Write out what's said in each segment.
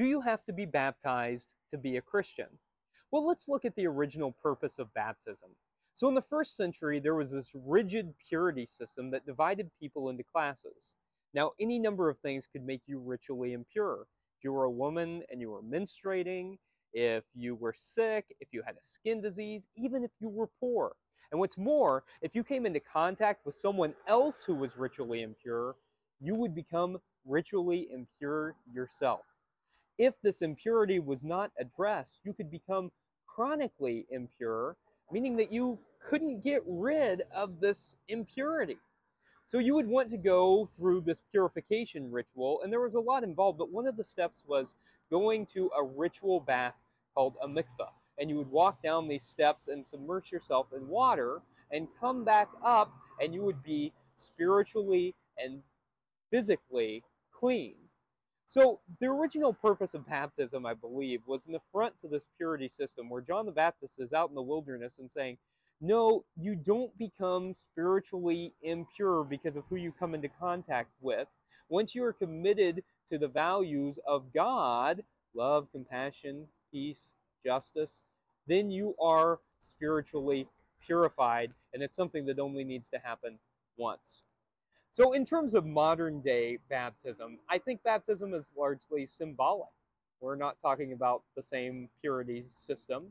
Do you have to be baptized to be a Christian? Well, let's look at the original purpose of baptism. So in the first century, there was this rigid purity system that divided people into classes. Now, any number of things could make you ritually impure. If you were a woman and you were menstruating, if you were sick, if you had a skin disease, even if you were poor. And what's more, if you came into contact with someone else who was ritually impure, you would become ritually impure yourself. If this impurity was not addressed, you could become chronically impure, meaning that you couldn't get rid of this impurity. So you would want to go through this purification ritual, and there was a lot involved, but one of the steps was going to a ritual bath called a mikveh. And you would walk down these steps and submerge yourself in water and come back up, and you would be spiritually and physically clean. So the original purpose of baptism, I believe, was an affront to this purity system where John the Baptist is out in the wilderness and saying, no, you don't become spiritually impure because of who you come into contact with. Once you are committed to the values of God, love, compassion, peace, justice, then you are spiritually purified, and it's something that only needs to happen once. So in terms of modern day baptism, I think baptism is largely symbolic. We're not talking about the same purity system,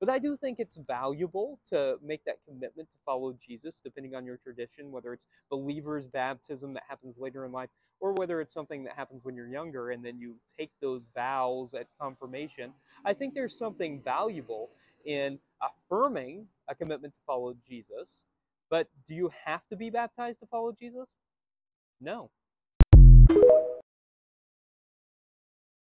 but I do think it's valuable to make that commitment to follow Jesus, depending on your tradition, whether it's believer's baptism that happens later in life, or whether it's something that happens when you're younger and then you take those vows at confirmation. I think there's something valuable in affirming a commitment to follow Jesus, but do you have to be baptized to follow Jesus? No.